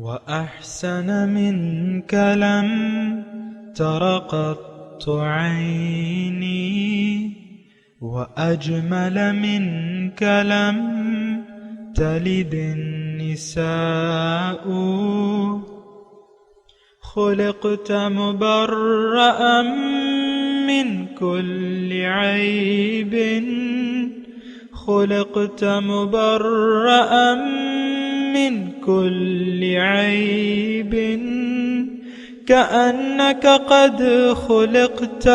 وأحسن منك لم تر قط عيني وأجمل منك لم تلد النساء خلقت مبرأ من كل عيب خلقت مبرأ من كل عيب كأنك قد خلقت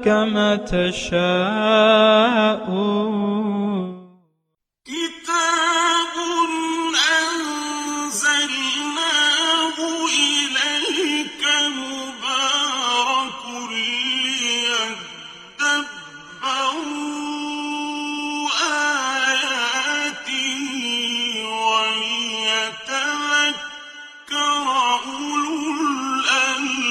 كما تشاء كتاب أنزلناه إليك مبارك ليدبروا آياته وليتذكر أولو الألباب.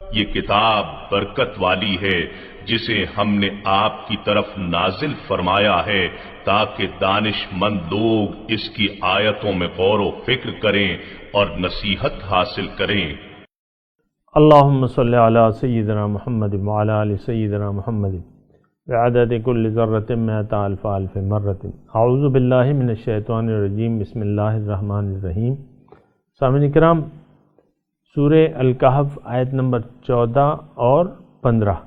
یہ کتاب برکت والی ہے جسے ہم نے آپ کی طرف نازل فرمایا ہے تاکہ دانش مند لوگ اس کی آیتوں میں غور و فکر کریں اور نصیحت حاصل کریں. اللہم صلی علی سیدنا محمد وعلی آل سیدنا محمد بعدد کل ذرۃ مئۃ الف الف مرۃ. اعوذ باللہ من الشیطان الرجیم. بسم اللہ الرحمن الرحیم. سامعین کرام، سورہ الکہف آیت نمبر 14 اور 15.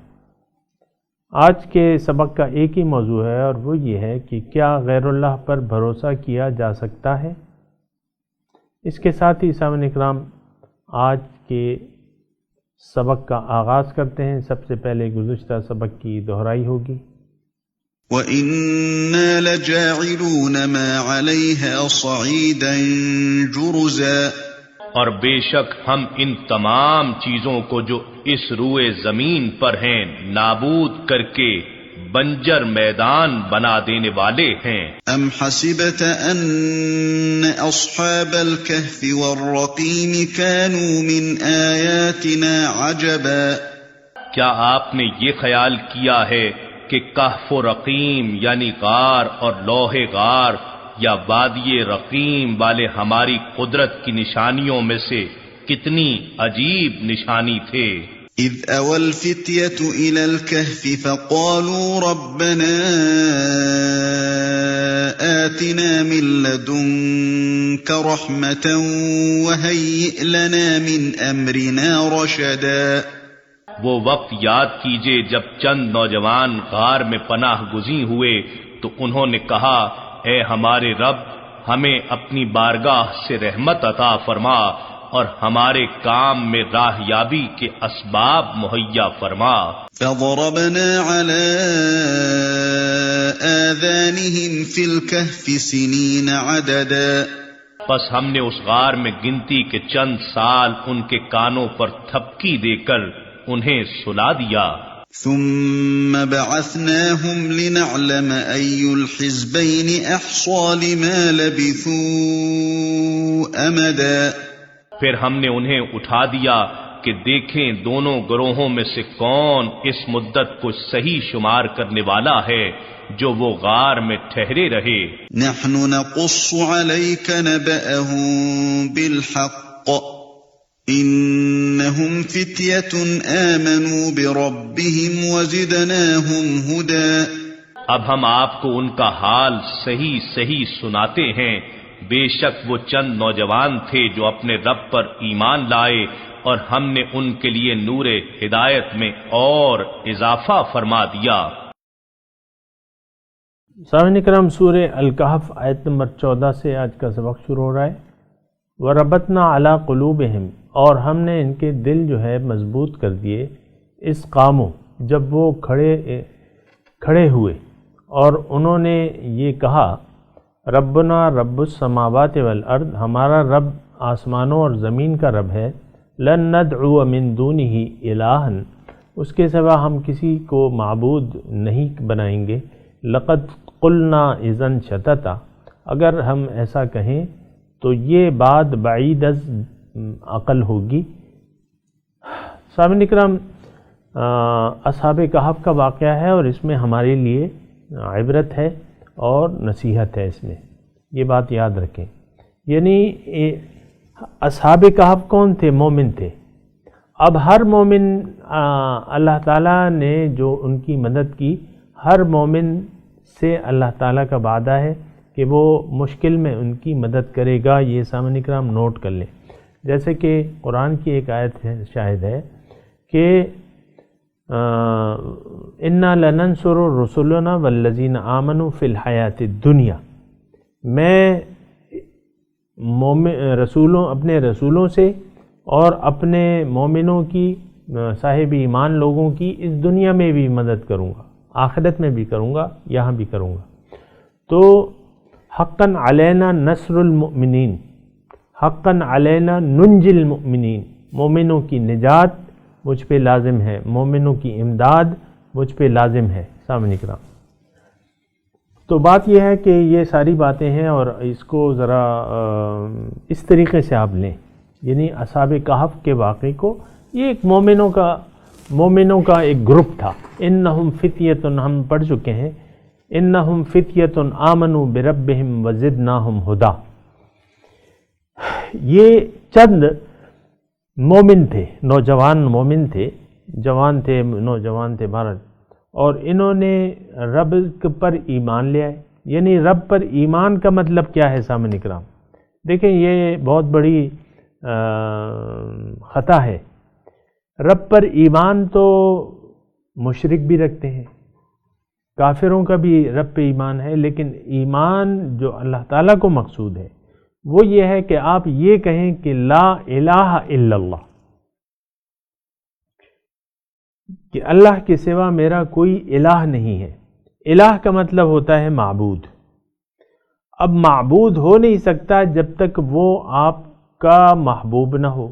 آج کے سبق کا ایک ہی موضوع ہے اور وہ یہ ہے کہ کیا غیر اللہ پر بھروسہ کیا جا سکتا ہے. اس کے ساتھ ہی سامعین کرام آج کے سبق کا آغاز کرتے ہیں. سب سے پہلے گزشتہ سبق کی دہرائی ہوگی. وَإِنَّا لَجَاعِلُونَ مَا عَلَيْهَا صَعِيدًا جُرُزًا. اور بے شک ہم ان تمام چیزوں کو جو اس روئے زمین پر ہیں نابود کر کے بنجر میدان بنا دینے والے ہیں. ام حسبت ان اصحاب الكهف والرقیم كانوا من آیاتنا عجبا. کیا آپ نے یہ خیال کیا ہے کہ کہف و رقیم یعنی غار اور لوح غار یا وادی رقیم والے ہماری قدرت کی نشانیوں میں سے کتنی عجیب نشانی تھے. اذ اوى الفتية الى الكهف فقالوا ربنا آتنا من لدنك رحمة وهيئ لنا من امرنا رشدا. وہ وقت یاد کیجئے جب چند نوجوان غار میں پناہ گزین ہوئے تو انہوں نے کہا اے ہمارے رب ہمیں اپنی بارگاہ سے رحمت عطا فرما اور ہمارے کام میں راہ یابی کے اسباب مہیا فرما. فضربنا على آذانهم في الكهف سنين عددا. پس ہم نے اس غار میں گنتی کے چند سال ان کے کانوں پر تھپکی دے کر انہیں سلا دیا. ثم بعثناهم لنعلم أي الحزبين أحصى لما لبثوا أمدا. پھر ہم نے انہیں اٹھا دیا کہ دیکھیں دونوں گروہوں میں سے کون اس مدت کو صحیح شمار کرنے والا ہے جو وہ غار میں ٹھہرے رہے. نحن نقص عليك نبأهم بالحق انہم فتیۃ آمنوا بربهم وزدناہم ہدی. اب ہم آپ کو ان کا حال صحیح صحیح سناتے ہیں. بے شک وہ چند نوجوان تھے جو اپنے رب پر ایمان لائے اور ہم نے ان کے لیے نور ہدایت میں اور اضافہ فرما دیا. سامعین کرام، سورہ الکہف آیت نمبر 14 سے آج کا سبق شروع ہو رہا ہے. وَرَبَطْنَا عَلَىٰ قُلُوبِهِمْ. اور ہم نے ان کے دل جو ہے مضبوط کر دیے. اس قاموں جب وہ کھڑے ہوئے اور انہوں نے یہ کہا ربنا رب السماوات والارض، ہمارا رب آسمانوں اور زمین کا رب ہے. لن ندعو من دونہ الہا، اس کے سوا ہم کسی کو معبود نہیں بنائیں گے. لقد قلنا اذن شتتا، اگر ہم ایسا کہیں تو یہ بات بعید از عقل ہوگی. سامعین کرام، اصحاب کہف کا واقعہ ہے اور اس میں ہمارے لیے عبرت ہے اور نصیحت ہے اس میں، یہ بات یاد رکھیں۔ یعنی اصحاب کہف کون تھے؟ مومن تھے۔ اب ہر مومن اللہ تعالیٰ نے جو ان کی مدد کی، ہر مومن سے اللہ تعالیٰ کا وعدہ ہے کہ وہ مشکل میں ان کی مدد کرے گا۔ یہ سامعین کرام نوٹ کر لیں، جیسے کہ قرآن کی ایک آیت شاہد ہے کہ اِنَّا لَنَنْصُرُ رُسُلَنَا وَالَّذِينَ آمَنُوا فِي الْحَيَاةِ الدُّنْيَا، میں اپنے رسولوں سے اور اپنے مومنوں کی، صاحب ایمان لوگوں کی اس دنیا میں بھی مدد کروں گا، آخرت میں بھی کروں گا، یہاں بھی کروں گا۔ تو حقاً علینا نصر المؤمنین، حقاً علینا ننجی المؤمنین، مومنوں کی نجات مجھ پہ لازم ہے، مومنوں کی امداد مجھ پہ لازم ہے۔ سامعین کرام، تو بات یہ ہے کہ یہ ساری باتیں ہیں اور اس کو ذرا اس طریقے سے آپ لیں، یعنی اصحاب کہف کے واقعے کو، یہ ایک مومنوں کا ایک گروپ تھا۔ انہم فتیۃ، ہم پڑھ چکے ہیں، انہم فتیۃ آمنوا بربہم وزدناہم ہدی، یہ چند مومن تھے، نوجوان مومن تھے، جوان تھے، نوجوان تھے بہرحال، اور انہوں نے رب پر ایمان لے آئے۔ یعنی رب پر ایمان کا مطلب کیا ہے سامعین کرام؟ دیکھیں یہ بہت بڑی خطا ہے۔ رب پر ایمان تو مشرک بھی رکھتے ہیں، کافروں کا بھی رب پہ ایمان ہے، لیکن ایمان جو اللہ تعالیٰ کو مقصود ہے وہ یہ ہے کہ آپ یہ کہیں کہ لا الہ الا اللہ، کہ اللہ کے سوا میرا کوئی الہ نہیں ہے۔ الہ کا مطلب ہوتا ہے معبود۔ اب معبود ہو نہیں سکتا جب تک وہ آپ کا محبوب نہ ہو،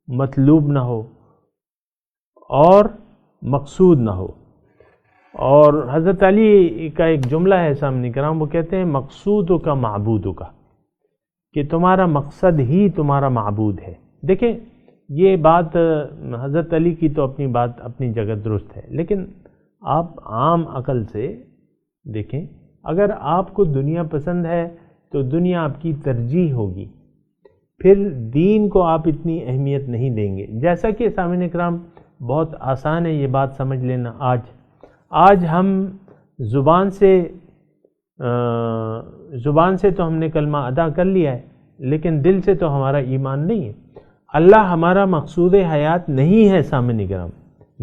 مطلوب نہ ہو اور مقصود نہ ہو۔ اور حضرت علی کا ایک جملہ ہے سامعین کرام، وہ کہتے ہیں مقصود کا معبود کا، کہ تمہارا مقصد ہی تمہارا معبود ہے۔ دیکھیں یہ بات حضرت علی کی تو اپنی بات اپنی جگہ درست ہے، لیکن آپ عام عقل سے دیکھیں، اگر آپ کو دنیا پسند ہے تو دنیا آپ کی ترجیح ہوگی، پھر دین کو آپ اتنی اہمیت نہیں دیں گے۔ جیسا کہ سامعین اکرام بہت آسان ہے یہ بات سمجھ لینا، آج ہم زبان سے تو ہم نے کلمہ ادا کر لیا ہے، لیکن دل سے تو ہمارا ایمان نہیں ہے۔ اللہ ہمارا مقصود حیات نہیں ہے سامعین کرام۔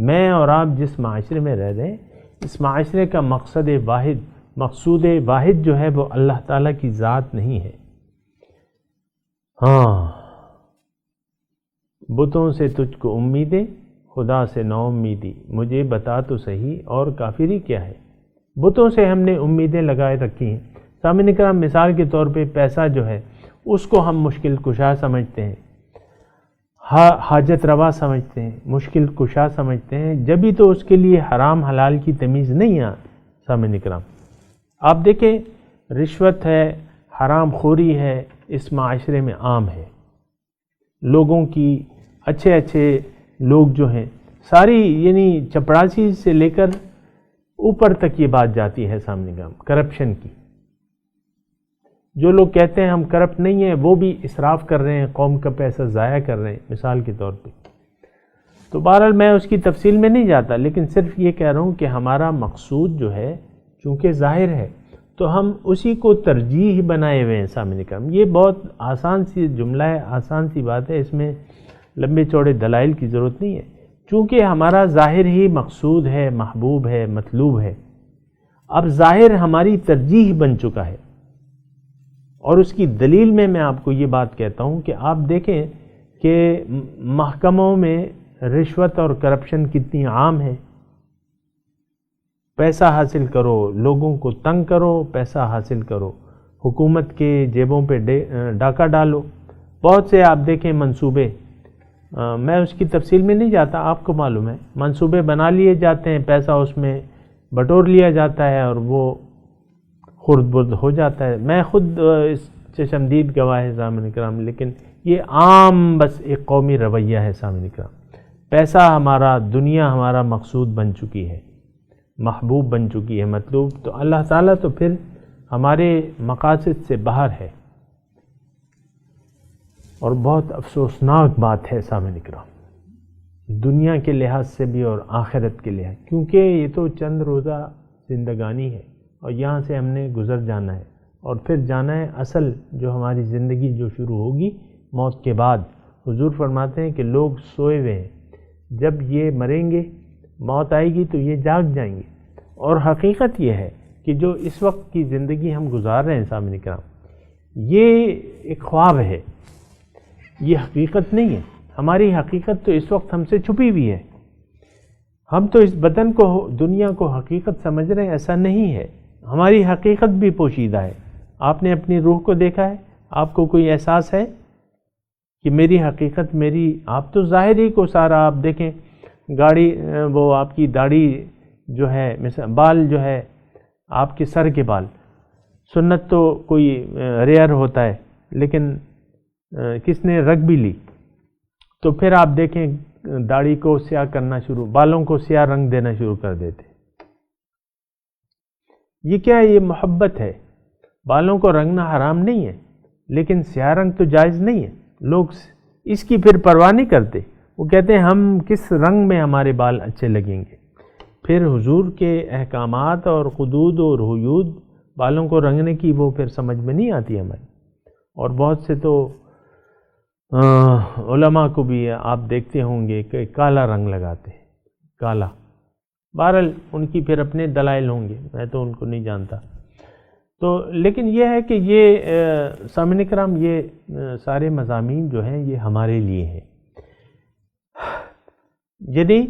میں اور آپ جس معاشرے میں رہ رہے ہیں، اس معاشرے کا مقصود واحد جو ہے وہ اللہ تعالیٰ کی ذات نہیں ہے۔ ہاں، بتوں سے تجھ کو امیدیں، خدا سے نا امیدی، مجھے بتا تو صحیح اور کافری کیا ہے۔ بتوں سے ہم نے امیدیں لگائے رکھی ہیں۔ سامعین کرام مثال کے طور پہ پیسہ جو ہے اس کو ہم مشکل کشا سمجھتے ہیں، حاجت روا سمجھتے ہیں، مشکل کشا سمجھتے ہیں، جبھی تو اس کے لیے حرام حلال کی تمیز نہیں ہے۔ سامعین کرام آپ دیکھیں، رشوت ہے، حرام خوری ہے، اس معاشرے میں عام ہے۔ لوگوں کی اچھے لوگ جو ہیں ساری، یعنی چپڑاسی سے لے کر اوپر تک یہ بات جاتی ہے سامنے کا کرپشن کی۔ جو لوگ کہتے ہیں ہم کرپٹ نہیں ہیں، وہ بھی اسراف کر رہے ہیں، قوم کا پیسہ ضائع کر رہے ہیں مثال کے طور پہ۔ تو بہرحال میں اس کی تفصیل میں نہیں جاتا، لیکن صرف یہ کہہ رہا ہوں کہ ہمارا مقصود جو ہے چونکہ ظاہر ہے تو ہم اسی کو ترجیح بنائے ہوئے ہیں سامنے کا۔ یہ بہت آسان سی جملہ ہے، آسان سی بات ہے، اس میں لمبے چوڑے دلائل کی ضرورت نہیں ہے، چونکہ ہمارا ظاہر ہی مقصود ہے، محبوب ہے، مطلوب ہے۔ اب ظاہر ہماری ترجیح بن چکا ہے، اور اس کی دلیل میں آپ کو یہ بات کہتا ہوں کہ آپ دیکھیں کہ محکموں میں رشوت اور کرپشن کتنی عام ہے۔ پیسہ حاصل کرو، لوگوں کو تنگ کرو، پیسہ حاصل کرو، حکومت کے جیبوں پہ ڈاکہ ڈالو۔ بہت سے آپ دیکھیں منصوبے، میں اس کی تفصیل میں نہیں جاتا، آپ کو معلوم ہے، منصوبے بنا لیے جاتے ہیں، پیسہ اس میں بٹور لیا جاتا ہے اور وہ خرد برد ہو جاتا ہے۔ میں خود اس چشمدید گواہ ہے سامعین کرام، لیکن یہ عام بس ایک قومی رویہ ہے سامعین کرام۔ پیسہ ہمارا، دنیا ہمارا مقصود بن چکی ہے، محبوب بن چکی ہے، مطلوب۔ تو اللہ تعالیٰ تو پھر ہمارے مقاصد سے باہر ہے، اور بہت افسوسناک بات ہے سامعین کرام، دنیا کے لحاظ سے بھی اور آخرت کے لحاظ، کیونکہ یہ تو چند روزہ زندگانی ہے اور یہاں سے ہم نے گزر جانا ہے، اور پھر جانا ہے اصل جو ہماری زندگی جو شروع ہوگی موت کے بعد۔ حضور فرماتے ہیں کہ لوگ سوئے ہوئے ہیں، جب یہ مریں گے موت آئے گی تو یہ جاگ جائیں گے، اور حقیقت یہ ہے کہ جو اس وقت کی زندگی ہم گزار رہے ہیں سامعین کرام، یہ ایک خواب ہے، یہ حقیقت نہیں ہے۔ ہماری حقیقت تو اس وقت ہم سے چھپی ہوئی ہے، ہم تو اس بدن کو دنیا کو حقیقت سمجھ رہے ہیں، ایسا نہیں ہے، ہماری حقیقت بھی پوشیدہ ہے۔ آپ نے اپنی روح کو دیکھا ہے؟ آپ کو کوئی احساس ہے کہ میری حقیقت آپ تو ظاہری کو سارا آپ دیکھیں، گاڑی وہ آپ کی داڑھی جو ہے، مثلا بال جو ہے آپ کے سر کے بال، سنت تو کوئی ریئر ہوتا ہے، لیکن کس نے رکھ بھی لی، تو پھر آپ دیکھیں داڑھی کو سیاہ کرنا شروع، بالوں کو سیاہ رنگ دینا شروع کر دیتے۔ یہ کیا ہے؟ یہ محبت ہے۔ بالوں کو رنگنا حرام نہیں ہے، لیکن سیاہ رنگ تو جائز نہیں ہے۔ لوگ اس کی پھر پرواہ نہیں کرتے، وہ کہتے ہیں ہم کس رنگ میں ہمارے بال اچھے لگیں گے۔ پھر حضور کے احکامات اور حدود اور حدود بالوں کو رنگنے کی وہ پھر سمجھ میں نہیں آتی ہماری، اور بہت سے تو علماء کو بھی آپ دیکھتے ہوں گے کہ کالا رنگ لگاتے ہیں، کالا۔ بہرحال ان کی پھر اپنے دلائل ہوں گے، میں تو ان کو نہیں جانتا۔ تو لیکن یہ ہے کہ یہ سامعین کرام، یہ سارے مضامین جو ہیں یہ ہمارے لیے ہیں، یعنی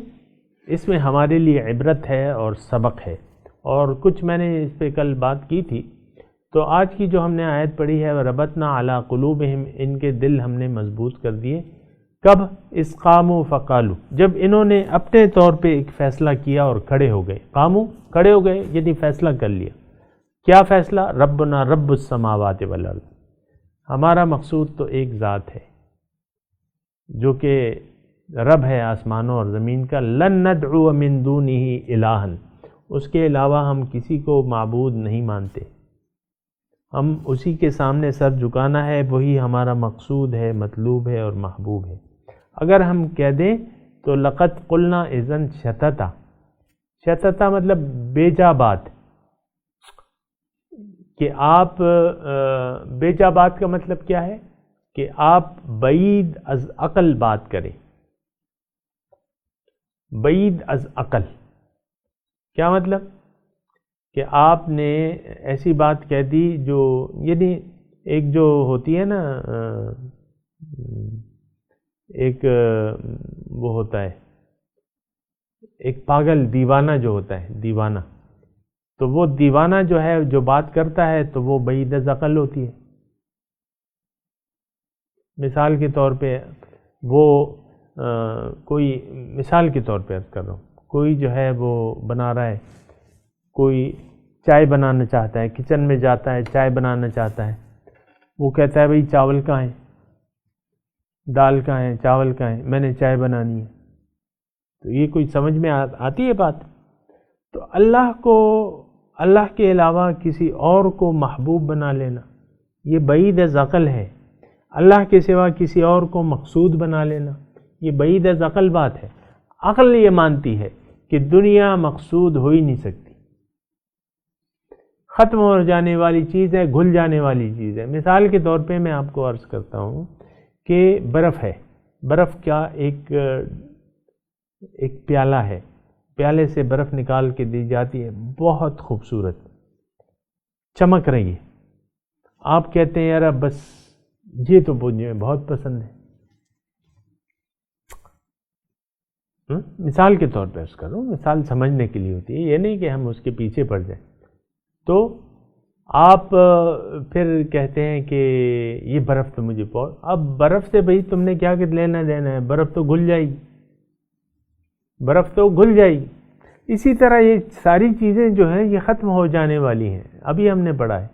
اس میں ہمارے لیے عبرت ہے اور سبق ہے۔ اور کچھ میں نے اس پہ کل بات کی تھی، تو آج کی جو ہم نے آیت پڑھی ہے وَرَبَطْنَا عَلَىٰ قُلُوبِهِمْ، ان کے دل ہم نے مضبوط کر دیے۔ کب؟ اِذْ قَامُوا فَقَالُوا، جب انہوں نے اپنے طور پہ ایک فیصلہ کیا اور کھڑے ہو گئے۔ قاموا، کھڑے ہو گئے، یعنی فیصلہ کر لیا۔ کیا فیصلہ؟ ربنا رب السماوات والارض، ہمارا مقصود تو ایک ذات ہے جو کہ رب ہے آسمانوں اور زمین کا۔ لن ندعو من دونہ الہا، اس کے علاوہ ہم کسی کو معبود نہیں مانتے، ہم اسی کے سامنے سر جھکانا ہے، وہی ہمارا مقصود ہے، مطلوب ہے اور محبوب ہے۔ اگر ہم کہہ دیں تو لقد قلنا اذن شتتا، شتتا مطلب بیجا بات، کہ آپ بیجا بات کا مطلب کیا ہے؟ کہ آپ بعید از عقل بات کریں۔ بعید از عقل کیا مطلب؟ کہ آپ نے ایسی بات کہہ دی جو، یعنی ایک جو ہوتی ہے نا، ایک وہ ہوتا ہے ایک پاگل دیوانہ جو ہوتا ہے، دیوانہ، تو وہ دیوانہ جو ہے جو بات کرتا ہے تو وہ بعید از عقل ہوتی ہے۔ مثال کے طور پہ وہ کوئی، مثال کے طور پہ عرض کر رہا ہوں، کوئی جو ہے وہ بنا رہا ہے، کوئی چائے بنانا چاہتا ہے، کچن میں جاتا ہے چائے بنانا چاہتا ہے، وہ کہتا ہے بھئی چاول کہاں ہیں، دال کہاں ہے، چاول کہاں ہے، میں نے چائے بنانی ہے۔ تو یہ کوئی سمجھ میں آتی ہے بات؟ تو اللہ کے علاوہ کسی اور کو محبوب بنا لینا یہ بعید از عقل ہے، اللہ کے سوا کسی اور کو مقصود بنا لینا یہ بعید از عقل بات ہے۔ عقل یہ مانتی ہے کہ دنیا مقصود ہو ہی نہیں سکتی، ختم ہو جانے والی چیز ہے، گھل جانے والی چیز ہے۔ مثال کے طور پہ میں آپ کو عرض کرتا ہوں کہ برف ہے، برف کیا ایک پیالہ ہے، پیالے سے برف نکال کے دی جاتی ہے، بہت خوبصورت چمک رہی ہے، آپ کہتے ہیں یار بس یہ تو مجھے بہت پسند ہے۔ مثال کے طور پہ عرض کر رہا ہوں، مثال سمجھنے کے لیے ہوتی ہے، یہ نہیں کہ ہم اس کے پیچھے پڑ جائیں۔ تو آپ پھر کہتے ہیں کہ یہ برف تو مجھے بہت، اب برف سے بھئی تم نے کیا کہ لینا دینا ہے، برف تو گھل جائے گی، برف تو گھل جائے گی۔ اسی طرح یہ ساری چیزیں جو ہیں یہ ختم ہو جانے والی ہیں، ابھی ہم نے پڑھا ہے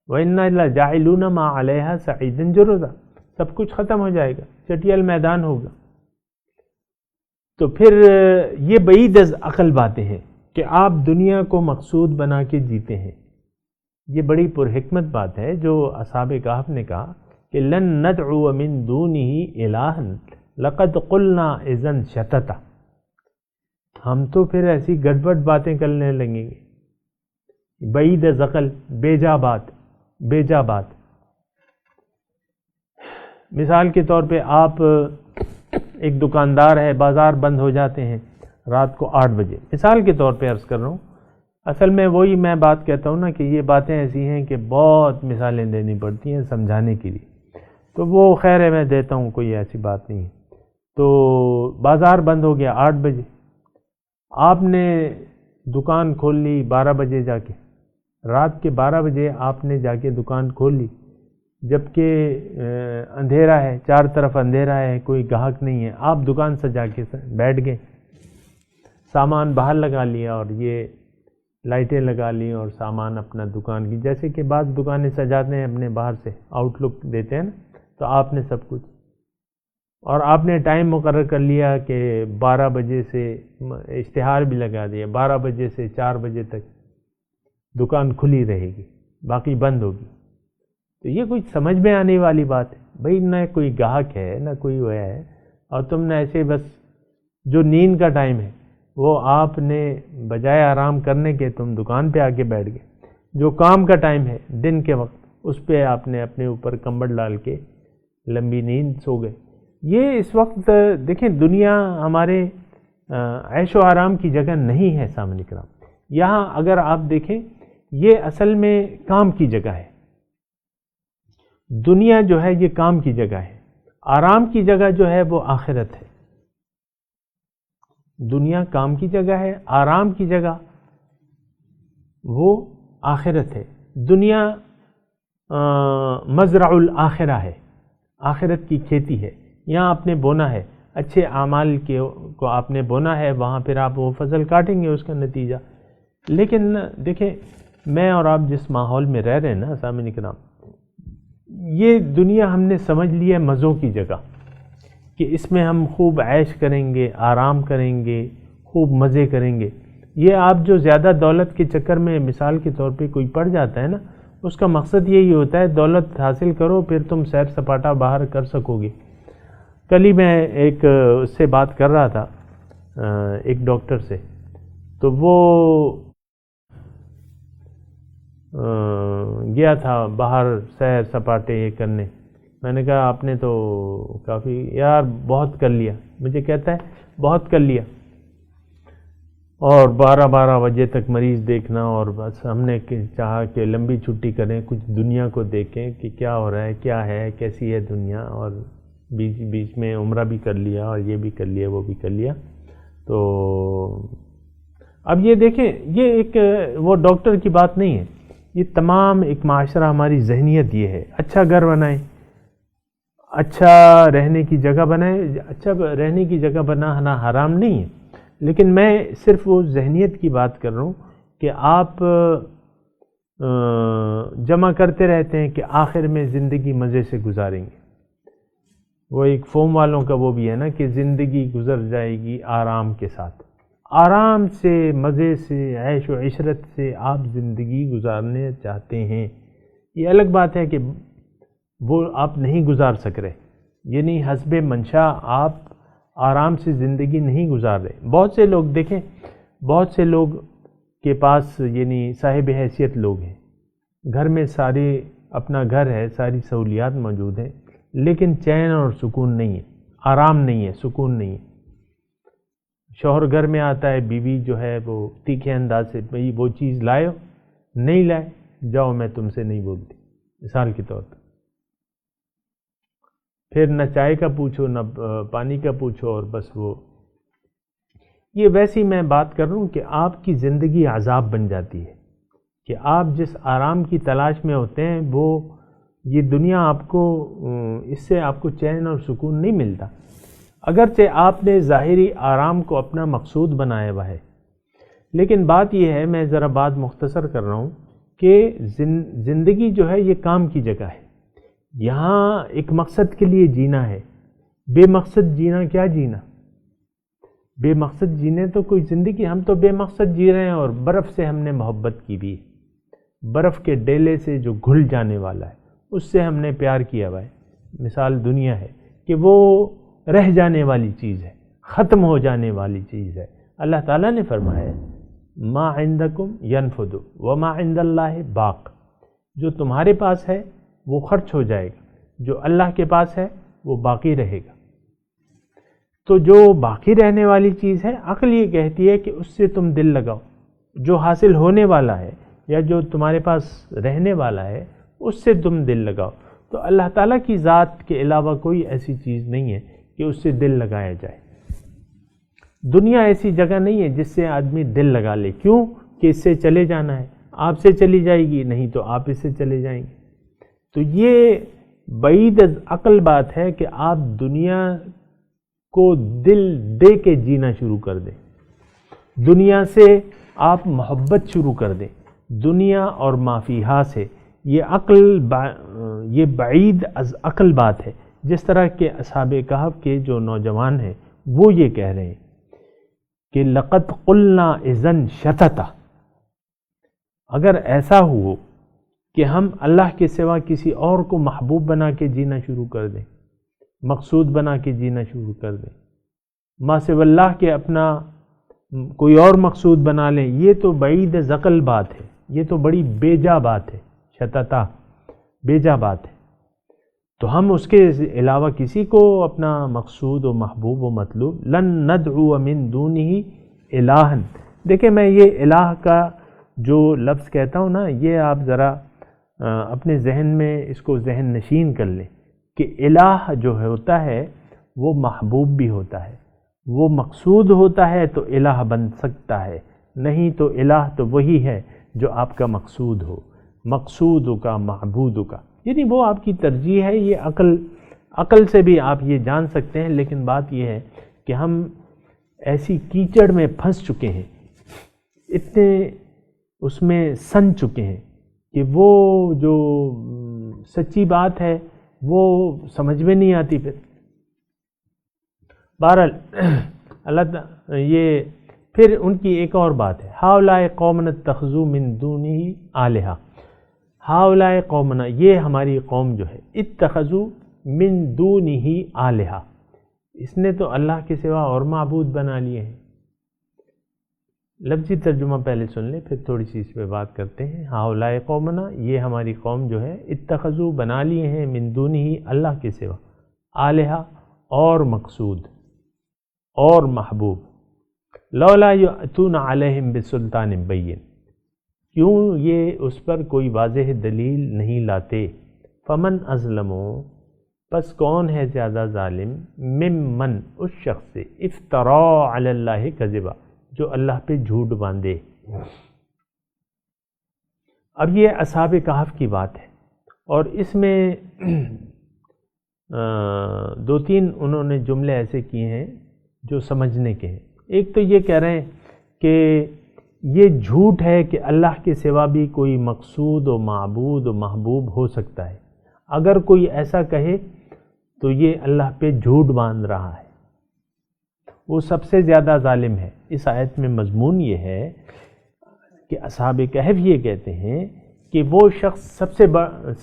وَإِنَّا لَجَاعِلُونَ مَا عَلَيْهَا صَعِيدًا جُرُزًا، سب کچھ ختم ہو جائے گا، چٹیل میدان ہوگا۔ تو پھر یہ بعید از عقل باتیں ہیں کہ آپ دنیا کو مقصود بنا کے جیتے ہیں، یہ بڑی پرحکمت بات ہے جو اصحاب کہف نے کہا کہ لن ندعو من دونہ الہا لقد قلنا اذا شتتا، ہم تو پھر ایسی گڑبڑ باتیں کرنے لگیں گے، بعید ذقل، بیجا بات۔ مثال کے طور پہ آپ ایک دکاندار ہے، بازار بند ہو جاتے ہیں رات کو 8 بجے، مثال کے طور پہ عرض کر رہا ہوں، اصل میں وہی میں بات کہتا ہوں نا کہ یہ باتیں ایسی ہیں کہ بہت مثالیں دینی پڑتی ہیں سمجھانے کے لیے، تو وہ خیر ہے میں دیتا ہوں، کوئی ایسی بات نہیں ہے۔ تو بازار بند ہو گیا 8 بجے، آپ نے دکان کھول لی 12 بجے جا کے، رات کے 12 بجے آپ نے جا کے دکان کھول لی، جبکہ اندھیرا ہے، چار طرف اندھیرا ہے، کوئی گاہک نہیں ہے، آپ دکان سجا کے بیٹھ گئے، سامان باہر لگا لیا اور یہ لائٹیں لگا لی اور سامان اپنا دکان کی، جیسے کہ بعض دکانیں سجاتے ہیں اپنے باہر سے آؤٹ لک دیتے ہیں نا، تو آپ نے سب کچھ، اور آپ نے ٹائم مقرر کر لیا کہ 12 بجے سے، اشتہار بھی لگا دیا 12 بجے سے 4 بجے تک دکان کھلی رہے گی، باقی بند ہوگی۔ تو یہ کچھ سمجھ میں آنے والی بات ہے بھائی، نہ کوئی گاہک ہے نہ کوئی وہ ہے، اور تم نے ایسے بس جو نیند کا ٹائم ہے وہ آپ نے بجائے آرام کرنے کے تم دکان پہ آ کے بیٹھ گئے، جو کام کا ٹائم ہے دن کے وقت اس پہ آپ نے اپنے اوپر کمبل ڈال کے لمبی نیند سو گئے۔ یہ اس وقت دیکھیں دنیا ہمارے عیش و آرام کی جگہ نہیں ہے سامنے کرام، یہاں اگر آپ دیکھیں یہ اصل میں کام کی جگہ ہے، دنیا جو ہے یہ کام کی جگہ ہے، آرام کی جگہ جو ہے وہ آخرت ہے۔ دنیا کام کی جگہ ہے، آرام کی جگہ وہ آخرت ہے۔ دنیا مزرع الآخرہ ہے، آخرت کی کھیتی ہے، یہاں آپ نے بونا ہے، اچھے اعمال کو آپ نے بونا ہے، وہاں پھر آپ وہ فصل کاٹیں گے اس کا نتیجہ۔ لیکن دیکھیں میں اور آپ جس ماحول میں رہ رہے ہیں نا سامعین کرام، یہ دنیا ہم نے سمجھ لی ہے مزوں کی جگہ، کہ اس میں ہم خوب عیش کریں گے، آرام کریں گے، خوب مزے کریں گے۔ یہ آپ جو زیادہ دولت کے چکر میں مثال کے طور پہ کوئی پڑ جاتا ہے نا، اس کا مقصد یہی ہوتا ہے دولت حاصل کرو پھر تم سیر سپاٹا باہر کر سکو گے۔ کل ہی میں ایک اس سے بات کر رہا تھا ایک ڈاکٹر سے، تو وہ گیا تھا باہر سیر سپاٹے یہ کرنے، میں نے کہا آپ نے تو کافی یار بہت کر لیا، مجھے کہتا ہے بہت کر لیا، اور 12 بجے تک مریض دیکھنا، اور بس ہم نے چاہا کہ لمبی چھٹی کریں، کچھ دنیا کو دیکھیں کہ کیا ہو رہا ہے، کیا ہے، کیسی ہے دنیا، اور بیچ میں عمرہ بھی کر لیا اور یہ بھی کر لیا وہ بھی کر لیا۔ تو اب یہ دیکھیں یہ ایک وہ ڈاکٹر کی بات نہیں ہے، یہ تمام ایک معاشرہ ہماری ذہنیت یہ ہے، اچھا گھر بنائیں، اچھا رہنے کی جگہ بنائیں، اچھا رہنے کی جگہ بنانا حرام نہیں ہے، لیکن میں صرف وہ ذہنیت کی بات کر رہا ہوں کہ آپ جمع کرتے رہتے ہیں کہ آخر میں زندگی مزے سے گزاریں گے۔ وہ ایک فوم والوں کا وہ بھی ہے نا کہ زندگی گزر جائے گی آرام کے ساتھ، آرام سے مزے سے عیش و عشرت سے آپ زندگی گزارنے چاہتے ہیں، یہ الگ بات ہے کہ وہ آپ نہیں گزار سک رہے، یعنی حسب منشا آپ آرام سے زندگی نہیں گزار رہے۔ بہت سے لوگ دیکھیں، بہت سے لوگ کے پاس یعنی صاحب حیثیت لوگ ہیں، گھر میں سارے اپنا گھر ہے، ساری سہولیات موجود ہیں، لیکن چین اور سکون نہیں ہے، آرام نہیں ہے، سکون نہیں ہے۔ شوہر گھر میں آتا ہے، بیوی جو ہے وہ تیکھے انداز سے بھئی وہ چیز لائے ہو، نہیں لائے جاؤ میں تم سے نہیں بولتی، مثال کے طور پر۔ پھر نہ چائے کا پوچھو نہ پانی کا پوچھو، اور بس وہ یہ ویسی میں بات کر رہا ہوں کہ آپ کی زندگی عذاب بن جاتی ہے، کہ آپ جس آرام کی تلاش میں ہوتے ہیں وہ یہ دنیا آپ کو اس سے آپ کو چین اور سکون نہیں ملتا، اگرچہ آپ نے ظاہری آرام کو اپنا مقصود بنایا ہوا ہے، لیکن بات یہ ہے، میں ذرا بات مختصر کر رہا ہوں کہ زندگی جو ہے یہ کام کی جگہ ہے، یہاں ایک مقصد کے لیے جینا ہے، بے مقصد جینا کیا جینا، بے مقصد جینے تو کوئی زندگی، ہم تو بے مقصد جی رہے ہیں اور برف سے ہم نے محبت کی بھی، برف کے ڈیلے سے جو گھل جانے والا ہے اس سے ہم نے پیار کیا ہوا ہے. مثال دنیا ہے کہ وہ رہ جانے والی چیز ہے، ختم ہو جانے والی چیز ہے. اللہ تعالیٰ نے فرمایا ہے ما عندکم ینفد وما عند اللہ باق، جو تمہارے پاس ہے وہ خرچ ہو جائے گا، جو اللہ کے پاس ہے وہ باقی رہے گا. تو جو باقی رہنے والی چیز ہے، عقل یہ کہتی ہے کہ اس سے تم دل لگاؤ. جو حاصل ہونے والا ہے یا جو تمہارے پاس رہنے والا ہے اس سے تم دل لگاؤ. تو اللہ تعالیٰ کی ذات کے علاوہ کوئی ایسی چیز نہیں ہے کہ اس سے دل لگایا جائے. دنیا ایسی جگہ نہیں ہے جس سے آدمی دل لگا لے. کیوں کہ اس سے چلے جانا ہے، آپ سے چلی جائے گی، نہیں تو آپ اس سے چلے جائیں گے. تو یہ بعید از عقل بات ہے کہ آپ دنیا کو دل دے کے جینا شروع کر دیں، دنیا سے آپ محبت شروع کر دیں، دنیا اور ما فیہا سے. یہ بعید از عقل بات ہے. جس طرح کہ اصحاب کہف کے جو نوجوان ہیں وہ یہ کہہ رہے ہیں کہ لقد قلنا اذن شتتا، اگر ایسا ہو کہ ہم اللہ کے سوا کسی اور کو محبوب بنا کے جینا شروع کر دیں، مقصود بنا کے جینا شروع کر دیں، ما سوا اللہ کے اپنا کوئی اور مقصود بنا لیں، یہ تو بعید از عقل بات ہے، یہ تو بڑی بیجا بات ہے. شتتا بیجا بات ہے. تو ہم اس کے علاوہ کسی کو اپنا مقصود و محبوب و مطلوب لن ندعو من دونہ الہا. دیکھیں میں یہ الہ کا جو لفظ کہتا ہوں نا، یہ آپ ذرا اپنے ذہن میں اس کو ذہن نشین کر لیں کہ الہ جو ہوتا ہے وہ محبوب بھی ہوتا ہے، وہ مقصود ہوتا ہے تو الہ بن سکتا ہے، نہیں تو الہ تو وہی ہے جو آپ کا مقصود ہو، مقصود کا معبود کا. یعنی وہ آپ کی ترجیح ہے. یہ عقل سے بھی آپ یہ جان سکتے ہیں. لیکن بات یہ ہے کہ ہم ایسی کیچڑ میں پھنس چکے ہیں، اتنے اس میں سن چکے ہیں کہ وہ جو سچی بات ہے وہ سمجھ میں نہیں آتی. بہرحال اللہ یہ پھر ان کی ایک اور بات ہے، ہؤلاء قوم اتخذوا من دونہ آلہہ. ہؤلاء قومنا، یہ ہماری قوم جو ہے، اتخذوا من دونہ آلہہ، اس نے تو اللہ کے سوا اور معبود بنا لیے ہیں. لفظی ترجمہ پہلے سن لیں پھر تھوڑی سی اس پہ بات کرتے ہیں. ہؤلاء قومنا، یہ ہماری قوم جو ہے، اتخذوا بنا لیے ہیں، من دونہ اللہ کے سوا، آلہہ اور مقصود اور محبوب. لولا یأتون علیہم بسلطان بین، کیوں یہ اس پر کوئی واضح دلیل نہیں لاتے. فمن ازلم، پس کون ہے زیادہ ظالم، ممن اس شخص سے، افترا علی اللہ کذبا، جو اللہ پہ جھوٹ باندھے. اب یہ اصحاب کہف کی بات ہے اور اس میں دو تین انہوں نے جملے ایسے کیے ہیں جو سمجھنے کے ہیں. ایک تو یہ کہہ رہے ہیں کہ یہ جھوٹ ہے کہ اللہ کے سوا بھی کوئی مقصود و معبود و محبوب ہو سکتا ہے. اگر کوئی ایسا کہے تو یہ اللہ پہ جھوٹ باندھ رہا ہے، وہ سب سے زیادہ ظالم ہے. اس آیت میں مضمون یہ ہے کہ اصحاب کہف یہ کہتے ہیں کہ وہ شخص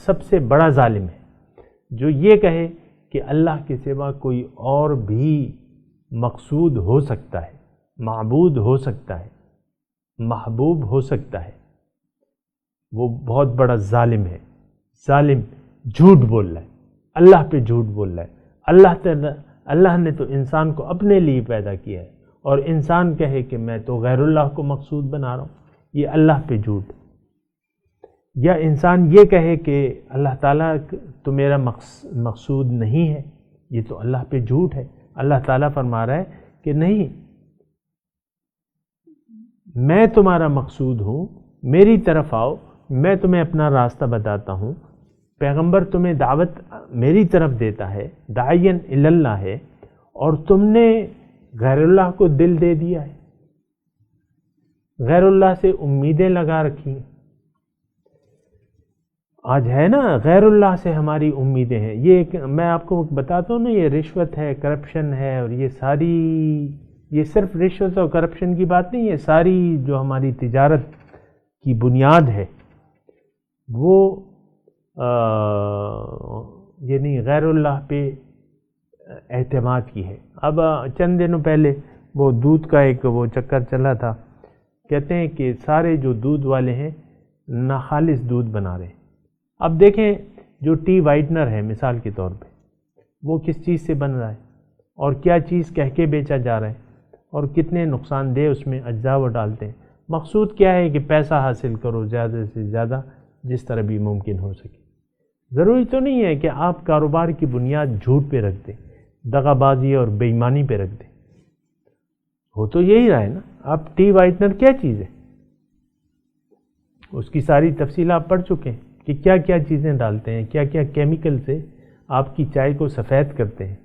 سب سے بڑا ظالم ہے جو یہ کہے کہ اللہ کے سوا کوئی اور بھی مقصود ہو سکتا ہے، معبود ہو سکتا ہے، محبوب ہو سکتا ہے. وہ بہت بڑا ظالم ہے. ظالم جھوٹ بول رہا ہے، اللہ پہ جھوٹ بول رہا ہے. اللہ نے تو انسان کو اپنے لیے پیدا کیا ہے اور انسان کہے کہ میں تو غیر اللہ کو مقصود بنا رہا ہوں، یہ اللہ پہ جھوٹ. یا انسان یہ کہے کہ اللہ تعالیٰ تو میرا مقصود نہیں ہے، یہ تو اللہ پہ جھوٹ ہے. اللہ تعالیٰ فرما رہا ہے کہ نہیں، میں تمہارا مقصود ہوں، میری طرف آؤ، میں تمہیں اپنا راستہ بتاتا ہوں. پیغمبر تمہیں دعوت میری طرف دیتا ہے، داعین الی اللہ ہے، اور تم نے غیر اللہ کو دل دے دیا ہے، غیر اللہ سے امیدیں لگا رکھی ہیں. آج ہے نا غیر اللہ سے ہماری امیدیں ہیں. یہ میں آپ کو بتاتا ہوں نا، یہ رشوت ہے، کرپشن ہے، اور یہ صرف رشوت اور کرپشن کی بات نہیں، یہ ساری جو ہماری تجارت کی بنیاد ہے وہ یعنی غیر اللہ پہ اعتماد کی ہے. اب چند دنوں پہلے وہ دودھ کا ایک وہ چکر چلا تھا، کہتے ہیں کہ سارے جو دودھ والے ہیں ناخالص دودھ بنا رہے ہیں. اب دیکھیں جو ٹی وائٹنر ہے مثال کے طور پہ، وہ کس چیز سے بن رہا ہے اور کیا چیز کہہ کے بیچا جا رہا ہے اور کتنے نقصان دہ اس میں اجزاء وہ ڈالتے ہیں. مقصود کیا ہے کہ پیسہ حاصل کرو زیادہ سے زیادہ جس طرح بھی ممکن ہو سکے. ضروری تو نہیں ہے کہ آپ کاروبار کی بنیاد جھوٹ پہ رکھ دیں، دغا بازی اور بے ایمانی پہ رکھ دیں. ہو تو یہی رہا ہے نا. اب ٹی وائٹنر کیا چیز ہے، اس کی ساری تفصیل آپ پڑھ چکے ہیں کہ کیا کیا چیزیں ڈالتے ہیں، کیا کیا کیمیکل سے آپ کی چائے کو سفید کرتے ہیں،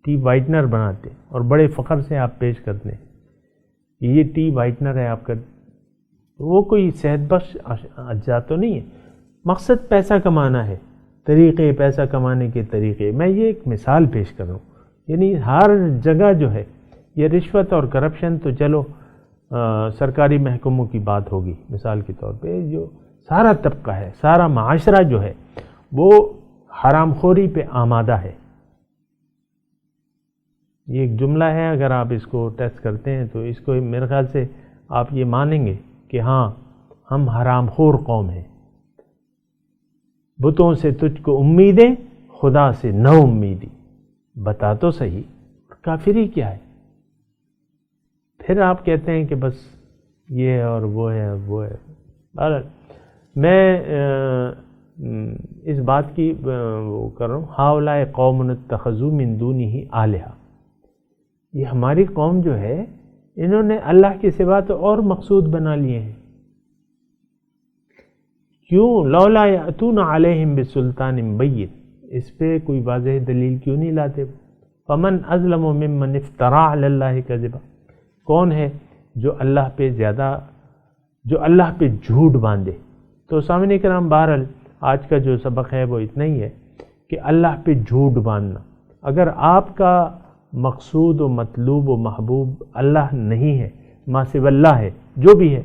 ٹی وائٹنر بناتے ہیں اور بڑے فخر سے آپ پیش کرتے ہیں کہ یہ ٹی وائٹنر ہے آپ کا. وہ کوئی صحت بخش اجزاء تو نہیں ہے. مقصد پیسہ کمانا ہے، طریقے پیسہ کمانے کے طریقے. میں یہ ایک مثال پیش کر رہا ہوں. یعنی ہر جگہ جو ہے یہ رشوت اور کرپشن تو چلو سرکاری محکموں کی بات ہوگی. مثال کے طور پہ جو سارا طبقہ ہے، سارا معاشرہ جو ہے وہ حرام خوری پہ آمادہ ہے. یہ ایک جملہ ہے، اگر آپ اس کو ٹیسٹ کرتے ہیں تو اس کو میرے خیال سے آپ یہ مانیں گے کہ ہاں ہم حرام خور قوم ہیں. بتوں سے تجھ کو امیدیں، خدا سے نہ امیدی. بتا تو صحیح، کافری کیا ہے؟ پھر آپ کہتے ہیں کہ بس یہ اور وہ ہے وہ ہے. میں اس بات کی وہ کر رہا ہوں، ہاؤلائے قوم اتخذوا من دونہ آلہہ. یہ ہماری قوم جو ہے انہوں نے اللہ کے سوا تو اور مقصود بنا لیے ہیں. کیوں؟ لولا یأتون علیہم بسلطان بین. اس پہ کوئی واضح دلیل کیوں نہیں لاتے؟ فمن اظلم ممن افترى علی اللہ کذبا. کون ہے جو اللہ پہ جھوٹ باندھے؟ تو سامعین کرام، بہرحال آج کا جو سبق ہے وہ اتنا ہی ہے کہ اللہ پہ جھوٹ باندھنا. اگر آپ کا مقصود و مطلوب و محبوب اللہ نہیں ہے، ما سوى اللہ ہے، جو بھی ہے،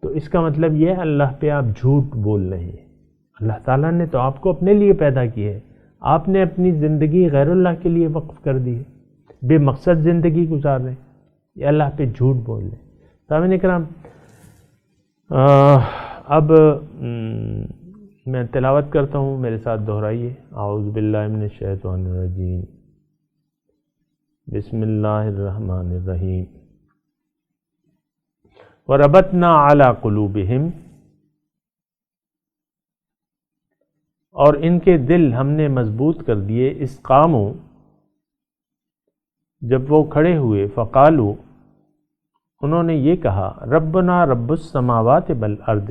تو اس کا مطلب یہ ہے اللہ پہ آپ جھوٹ بول رہے ہیں. اللہ تعالیٰ نے تو آپ کو اپنے لیے پیدا کی ہے، آپ نے اپنی زندگی غیر اللہ کے لیے وقف کر دی ہے، بے مقصد زندگی گزار رہے ہیں، یہ اللہ پہ جھوٹ بول رہے ہیں. سامعین کرام، اب میں تلاوت کرتا ہوں، میرے ساتھ دہرائیے. اعوذ باللہ من الشیطان الرجیم، بسم اللہ الرحمن الرحیم. وَرَبَطْنَا عَلَىٰ قُلُوبِهِمْ، اور ان کے دل ہم نے مضبوط کر دیے. اس قاموں، جب وہ کھڑے ہوئے، فقالو، انہوں نے یہ کہا، ربنا رب السماوات والارض،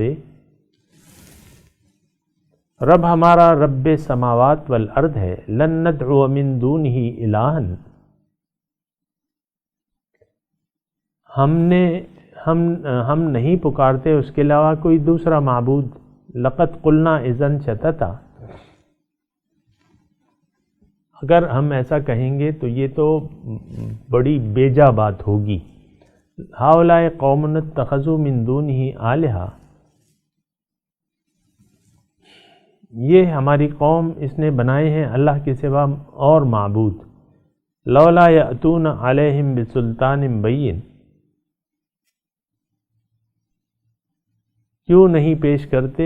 رب ہمارا رب سماوات والارض ہے. لن ندعو من دونہ الہا، ہم نہیں پکارتے اس کے علاوہ کوئی دوسرا معبود. لقد قلنا اذن شططا، اگر ہم ایسا کہیں گے تو یہ تو بڑی بیجا بات ہوگی. ہؤلاء قوم اتخذوا من دونہ آلہہ، یہ ہماری قوم اس نے بنائے ہیں اللہ کے سوا اور معبود. لولا یأتون علیہم بسلطان بین، کیوں نہیں پیش کرتے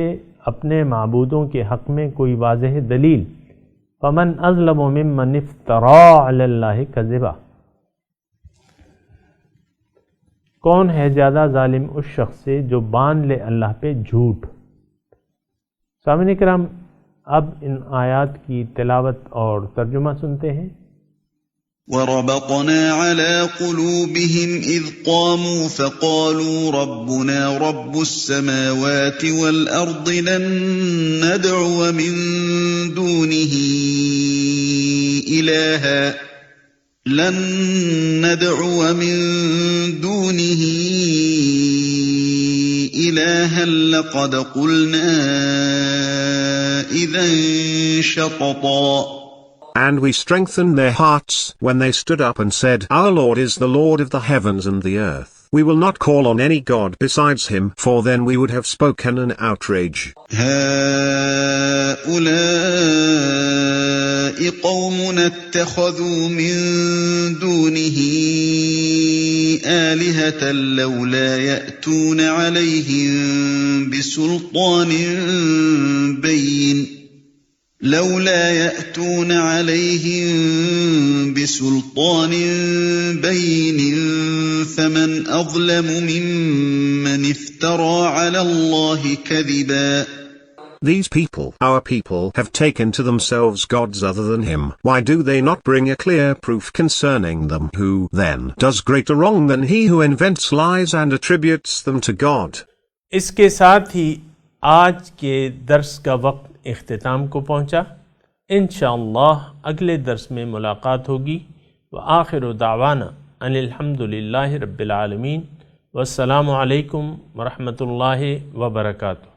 اپنے معبودوں کے حق میں کوئی واضح دلیل. فمن اظلم ممن افترى علی اللہ کذبا، کون ہے زیادہ ظالم اس شخص سے جو باندھ لے اللہ پہ جھوٹ. سامعین کرام، اب ان آیات کی تلاوت اور ترجمہ سنتے ہیں. وَرَبَطْنَا عَلَىٰ قُلُوبِهِمْ إِذْ قَامُوا فَقَالُوا رَبُّنَا رَبُّ السَّمَاوَاتِ وَالْأَرْضِ لَن نَّدْعُوَ مِن دُونِهِ إِلَٰهًا لَّقَدْ قُلْنَا إِذًا شَطَطًا. And we strengthened their hearts when they stood up and said, Our Lord is the Lord of the heavens and the earth. We will not call on any god besides him, for then we would have spoken an outrage. هؤلاء قومنا اتخذوا من دونه آلهة لولا يأتون عليهم بسلطان بين فمن أظلم ممن افترى على الله كذبا. These people, our people, have taken to themselves gods other than him. Why do they not bring a clear proof concerning them? Who, then, does greater wrong than he who invents lies and attributes them to God? اس کے ساتھ ہی آج کے درس کا وقت اختتام کو پہنچا. انشاءاللہ اگلے درس میں ملاقات ہوگی. وآخر دعوانا ان الحمدللہ رب العالمین. والسلام علیکم ورحمۃ اللہ وبرکاتہ.